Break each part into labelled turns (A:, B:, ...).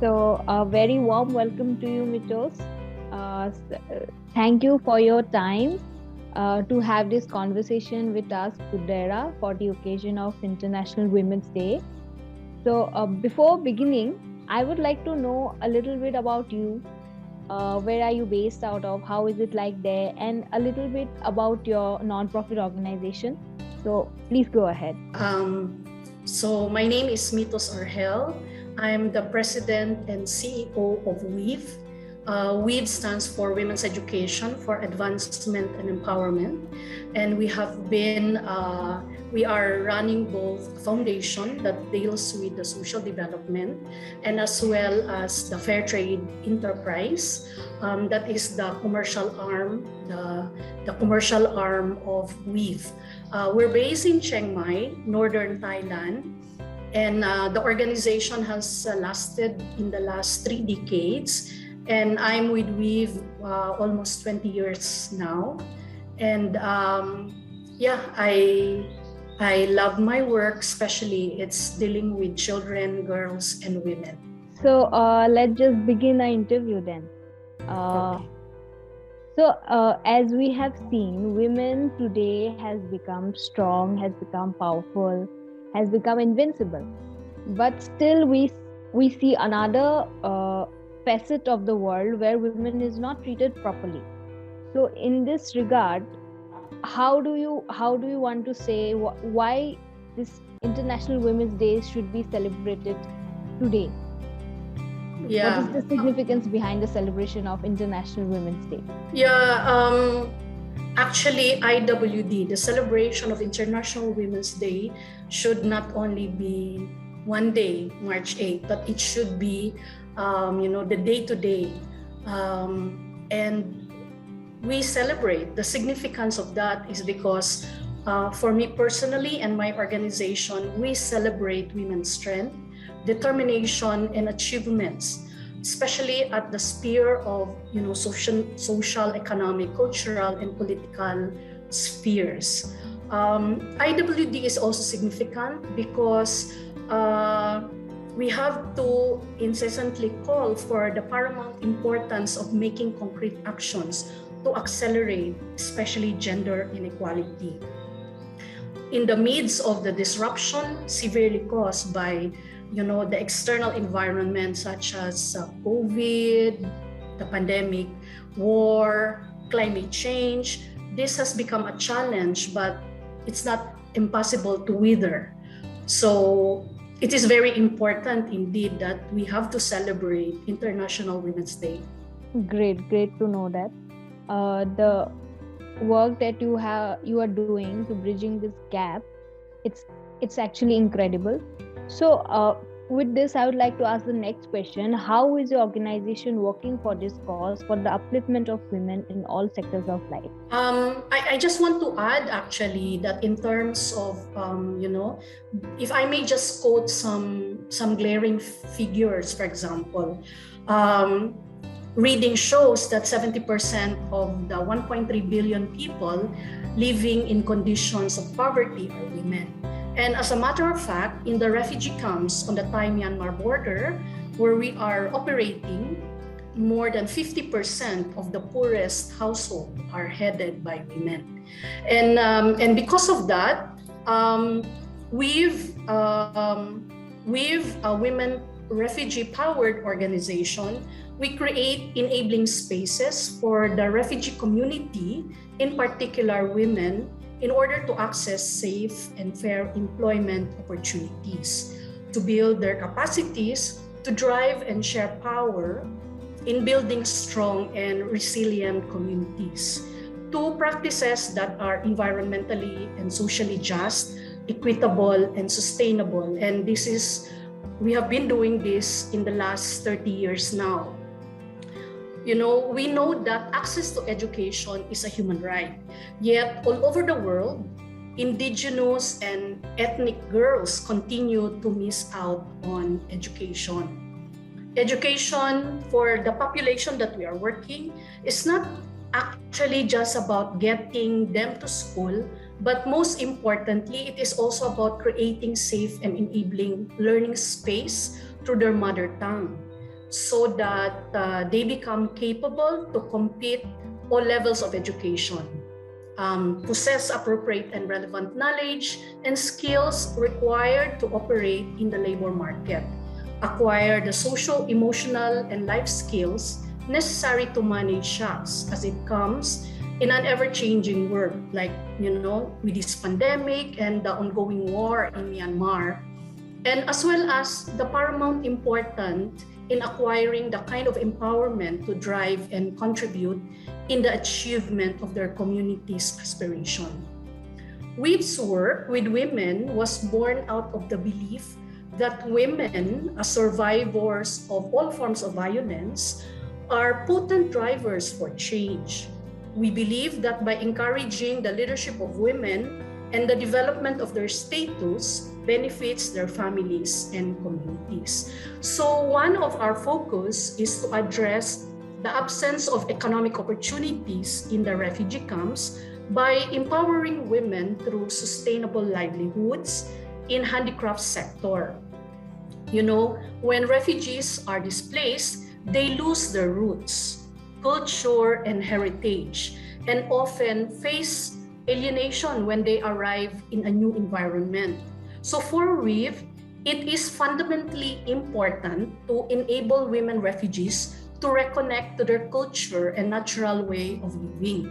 A: So, a very warm welcome to you, Mitos. Thank you for your time to have this conversation with us, Goodera, for the occasion of International Women's Day. So, before beginning, I would like to know a little bit about you. Where are you based out of? How is it like there? And a little bit about your non-profit organization. So, please go ahead.
B: So my name is Mitos Urgel. I'm the president and CEO of WEAVE. WEAVE stands for Women's Education for Advancement and Empowerment. And we are running both a foundation that deals with the social development and as well as the fair trade enterprise. That is the commercial arm, the commercial arm of WEAVE. We're based in Chiang Mai, northern Thailand, and the organization has lasted in the last 3 decades. And I'm with WEAVE almost 20 years now. And I love my work, especially it's dealing with children, girls, and women.
A: So let's just begin the interview then.
B: Okay.
A: So, as we have seen, women today has become strong, has become powerful, has become invincible. But still, we see another facet of the world where women is not treated properly. So, in this regard, how do you want to say why this International Women's Day should be celebrated today?
B: Yeah.
A: What is the significance behind the celebration of International Women's Day?
B: Yeah, actually IWD, the celebration of International Women's Day, should not only be one day, March 8th, but it should be, the day-to-day. And we celebrate. The significance of that is because for me personally and my organization, we celebrate women's strength, determination, and achievements, especially at the sphere of social, economic, cultural, and political spheres. IWD is also significant because we have to incessantly call for the paramount importance of making concrete actions to accelerate, especially gender inequality. In the midst of the disruption severely caused by the external environment such as COVID, the pandemic, war, climate change, this has become a challenge, but it's not impossible to wither. So it is very important indeed that we have to celebrate International Women's Day.
A: Great to know that. The work that you are doing to bridging this gap, it's actually incredible. So with this, I would like to ask the next question. How is your organization working for this cause, for the upliftment of women in all sectors of life?
B: I just want to add actually that in terms of, if I may just quote some glaring figures, for example, reading shows that 70% of the 1.3 billion people living in conditions of poverty are women. And as a matter of fact, in the refugee camps on the Thai-Myanmar border, where we are operating, more than 50% of the poorest households are headed by women. And because of that, we've a women refugee-powered organization. We create enabling spaces for the refugee community, in particular women, in order to access safe and fair employment opportunities, to build their capacities, to drive and share power in building strong and resilient communities. 2 practices that are environmentally and socially just, equitable, and sustainable. And we have been doing this in the last 30 years now. We know that access to education is a human right. Yet, all over the world, indigenous and ethnic girls continue to miss out on education. Education for the population that we are working is not actually just about getting them to school, but most importantly, it is also about creating safe and enabling learning space through their mother tongue. so that they become capable to compete all levels of education, possess appropriate and relevant knowledge and skills required to operate in the labor market, acquire the social, emotional, and life skills necessary to manage shocks as it comes in an ever-changing world, like, with this pandemic and the ongoing war in Myanmar, and as well as the paramount important in acquiring the kind of empowerment to drive and contribute in the achievement of their community's aspiration. Weave's work with women was born out of the belief that women, as survivors of all forms of violence, are potent drivers for change. We believe that by encouraging the leadership of women and the development of their status benefits their families and communities. So one of our focus is to address the absence of economic opportunities in the refugee camps by empowering women through sustainable livelihoods in handicraft sector. When refugees are displaced, they lose their roots, culture, and heritage, and often face alienation when they arrive in a new environment. So for Weave, it is fundamentally important to enable women refugees to reconnect to their culture and natural way of living.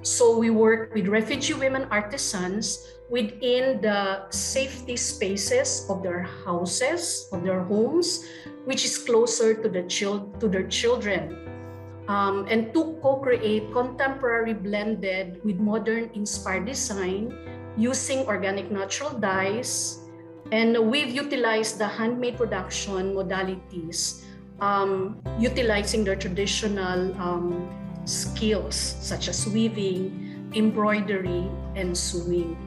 B: So we work with refugee women artisans within the safety spaces of their houses, of their homes, which is closer to their children, and to co-create contemporary blended with modern inspired design using organic natural dyes. And we've utilized the handmade production modalities, utilizing their traditional skills such as weaving, embroidery, and sewing.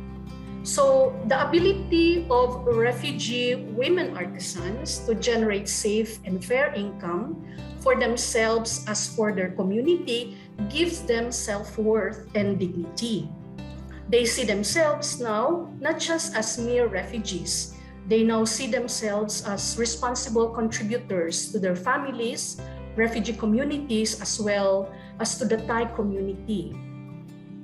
B: So the ability of refugee women artisans to generate safe and fair income for themselves as for their community gives them self-worth and dignity. They see themselves now not just as mere refugees. They now see themselves as responsible contributors to their families, refugee communities, as well as to the Thai community.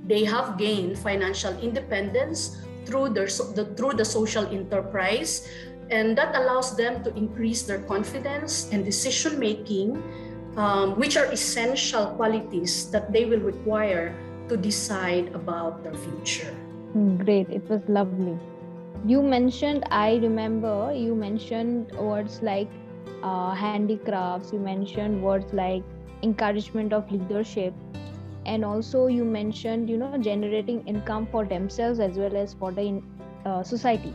B: They have gained financial independence through the social enterprise, and that allows them to increase their confidence and decision making, which are essential qualities that they will require to decide about their future.
A: Great, it was lovely. I remember you mentioned words like handicrafts, you mentioned words like encouragement of leadership, and also you mentioned generating income for themselves as well as for the society.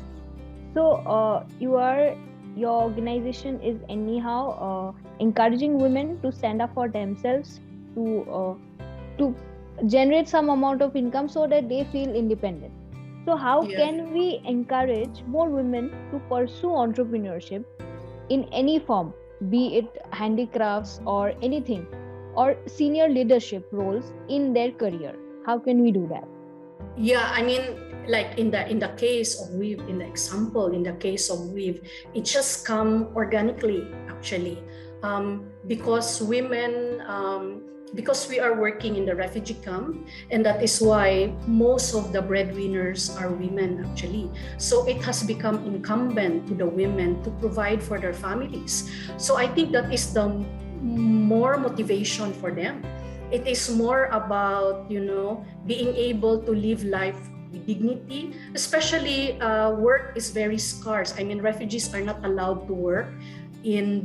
A: So your organization is anyhow encouraging women to stand up for themselves, to generate some amount of income so that they feel independent. So how can we encourage more women to pursue entrepreneurship in any form, be it handicrafts or anything, or senior leadership roles in their career? How can we do that?
B: Yeah, I mean, like in the case of Weave, in the case of Weave, it just come organically actually, because women, because we are working in the refugee camp, and that is why most of the breadwinners are women actually. So it has become incumbent to the women to provide for their families. So I think that is the more motivation for them. It is more about, being able to live life with dignity, especially work is very scarce. I mean, refugees are not allowed to work in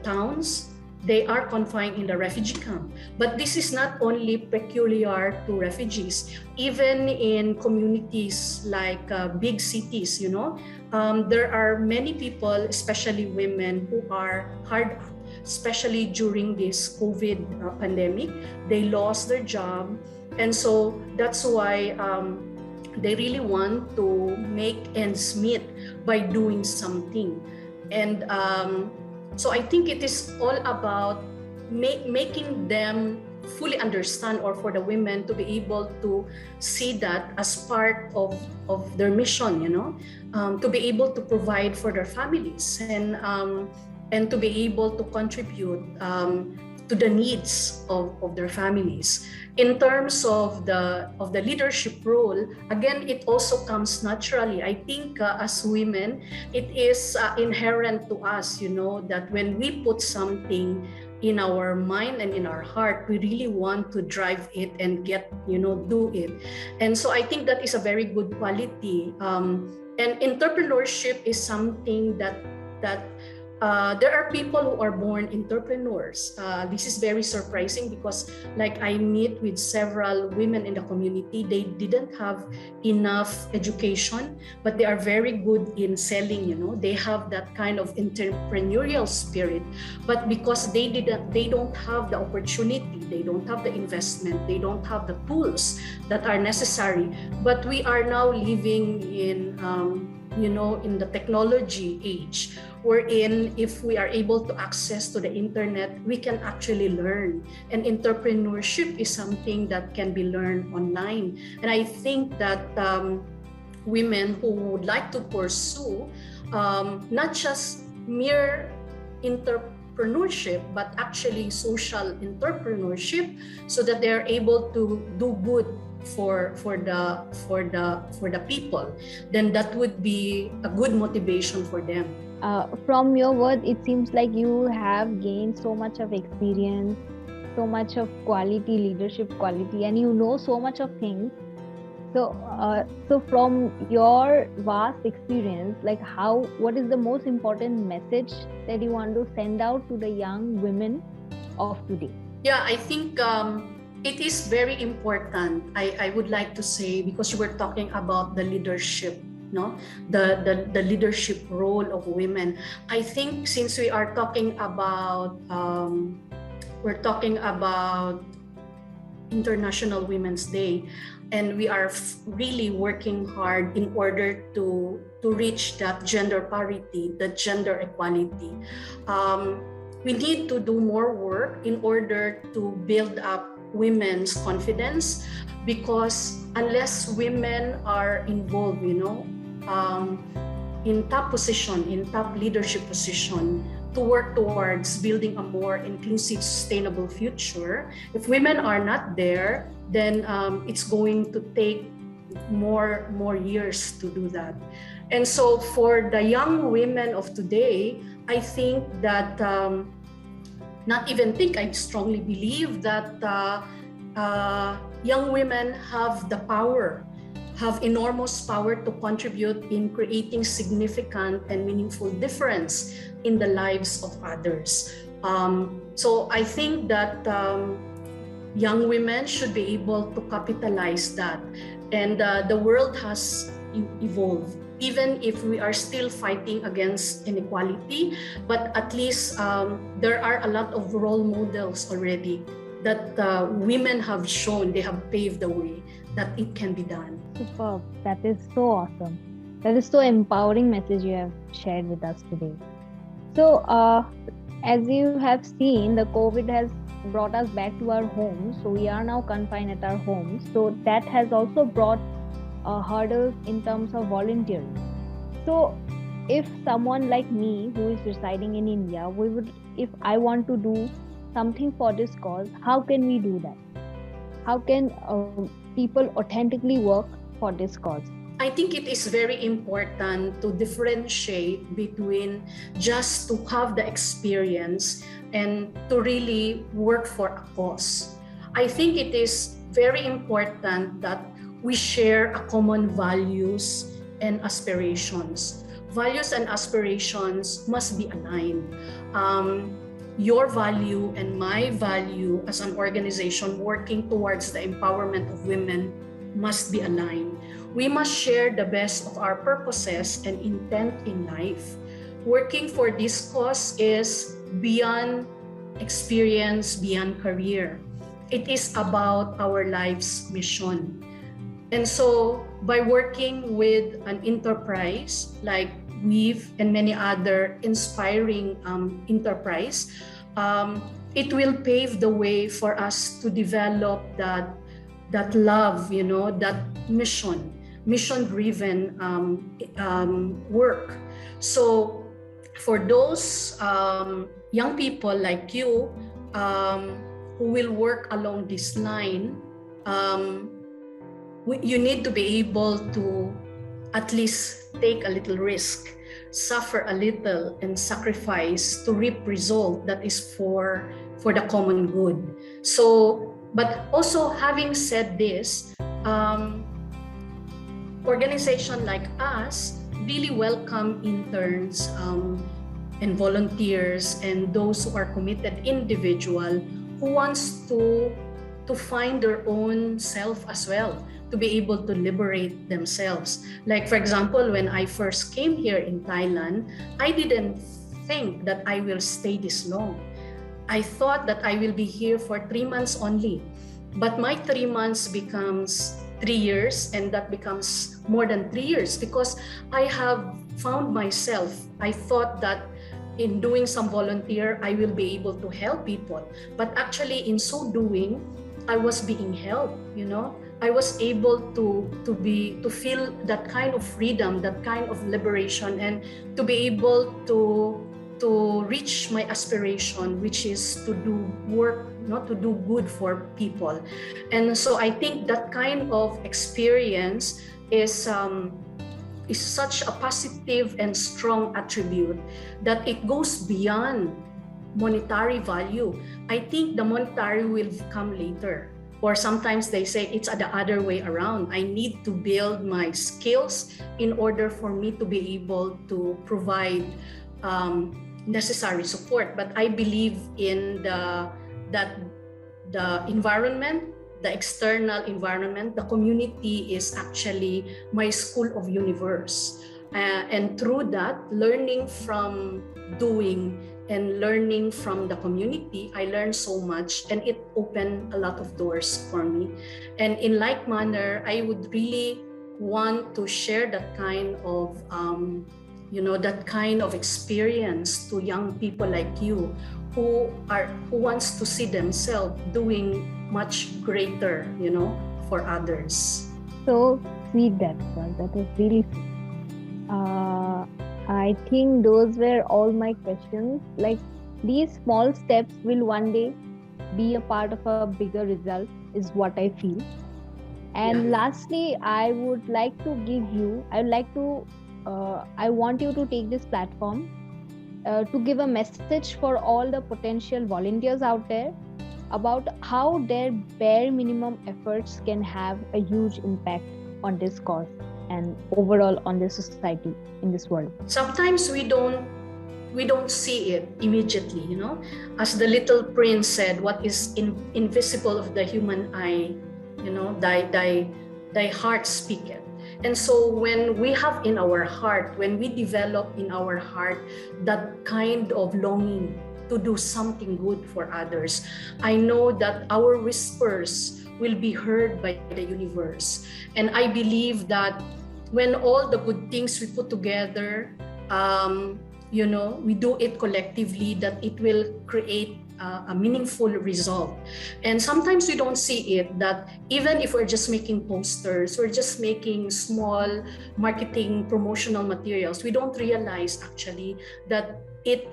B: towns. They are confined in the refugee camp. But this is not only peculiar to refugees. Even in communities like big cities, there are many people, especially women, who are hard, especially during this COVID pandemic. They lost their job. And so that's why they really want to make ends meet by doing something. And so I think it is all about making them fully understand, or for the women to be able to see that as part of their mission, to be able to provide for their families. And and to be able to contribute to the needs of their families. In terms of the leadership role, again, it also comes naturally. I think as women, it is inherent to us, that when we put something in our mind and in our heart, we really want to drive it and do it. And so I think that is a very good quality. And entrepreneurship is something that there are people who are born entrepreneurs. This is very surprising because I meet with several women in the community. They didn't have enough education, but they are very good in selling. They have that kind of entrepreneurial spirit, but because they don't have the opportunity, they don't have the investment, they don't have the tools that are necessary. But we are now living in the technology age, wherein if we are able to access to the internet, we can actually learn. And entrepreneurship is something that can be learned online. And I think that women who would like to pursue not just mere entrepreneurship, but actually social entrepreneurship, so that they're able to do good for the people, then that would be a good motivation for them.
A: From your words, it seems like you have gained so much of experience, so much of quality, leadership quality, and you know so much of things. So from your vast experience, what is the most important message that you want to send out to the young women of today?
B: Yeah, I think it is very important. I would like to say, because you were talking about the leadership, the leadership role of women. I think since we are talking about International Women's Day, and we are really working hard in order to reach that gender parity, the gender equality. We need to do more work in order to build up women's confidence, because unless women are involved, in top position, in top leadership position, to work towards building a more inclusive, sustainable future, if women are not there, then it's going to take more years to do that. And so for the young women of today, I think that I strongly believe that young women have the power, have enormous power to contribute in creating significant and meaningful difference in the lives of others. So I think that young women should be able to capitalize that. And the world has evolved, even if we are still fighting against inequality, but at least there are a lot of role models already that women have shown, they have paved the way that it can be done.
A: Superb. That is so awesome. That is so empowering message you have shared with us today. So as you have seen, the COVID has brought us back to our homes. So we are now confined at our homes. So that has also brought hurdles in terms of volunteering. So if someone like me who is residing in India, if I want to do something for this cause, how can we do that? How can people authentically work for this cause?
B: I think it is very important to differentiate between just to have the experience and to really work for a cause. I think it is very important that we share a common values and aspirations. Values and aspirations must be aligned. Your value and my value as an organization working towards the empowerment of women must be aligned. We must share the best of our purposes and intent in life. Working for this cause is beyond experience, beyond career. It is about our life's mission. And so by working with an enterprise like Weave and many other inspiring enterprise, it will pave the way for us to develop that love, that mission-driven work. So for those young people like you who will work along this line, you need to be able to at least take a little risk, suffer a little, and sacrifice to reap result that is for the common good. So, but also having said this, organization like us really welcome interns and volunteers and those who are committed individual who wants to find their own self as well, to be able to liberate themselves. Like, for example, when I first came here in Thailand, I didn't think that I will stay this long. I thought that I will be here for 3 months only, but my 3 months becomes 3 years, and that becomes more than 3 years because I have found myself. I thought that in doing some volunteer, I will be able to help people, but actually in so doing, I was being helped, you know. I was able to feel that kind of freedom, that kind of liberation, and to be able to reach my aspiration, which is to do work, not to do good for people. And so I think that kind of experience is such a positive and strong attribute that it goes beyond monetary value. I think the monetary will come later, or sometimes they say it's the other way around. I need to build my skills in order for me to be able to provide necessary support. But I believe in that the environment, the external environment, the community is actually my school of universe. And through that, learning from doing and learning from the community, I learned so much, and it opened a lot of doors for me. And in like manner, I would really want to share that kind of that kind of experience to young people like you who wants to see themselves doing much greater, for others.
A: So sweet, that was really sweet. I think those were all my questions. Like, these small steps will one day be a part of a bigger result, is what I feel. And lastly, I would like to I want you to take this platform to give a message for all the potential volunteers out there about how their bare minimum efforts can have a huge impact on this cause and overall on the society in this world.
B: Sometimes we don't see it immediately, As the little prince said, what is invisible of the human eye, thy heart speaketh. And so when we have in our heart, when we develop in our heart that kind of longing to do something good for others, I know that our whispers will be heard by the universe. And I believe that when all the good things we put together, we do it collectively, that it will create a meaningful result. And sometimes we don't see it, that even if we're just making posters, we're just making small marketing promotional materials, we don't realize actually that it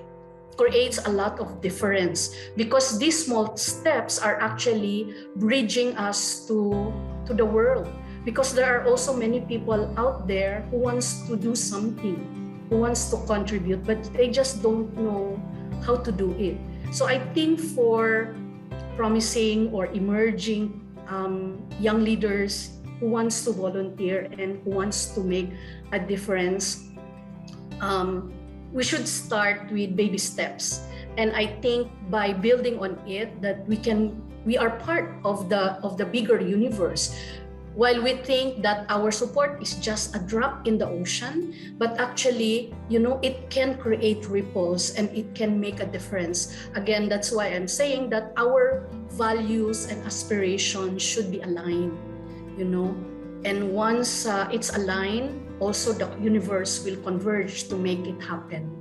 B: creates a lot of difference, because these small steps are actually bridging us to the world. Because there are also many people out there who wants to do something, who wants to contribute, but they just don't know how to do it. So I think for promising or emerging young leaders who wants to volunteer and who wants to make a difference, we should start with baby steps. And I think by building on it, that we are part of the bigger universe. While we think that our support is just a drop in the ocean, but actually, it can create ripples and it can make a difference. Again, that's why I'm saying that our values and aspirations should be aligned, And once it's aligned, also the universe will converge to make it happen.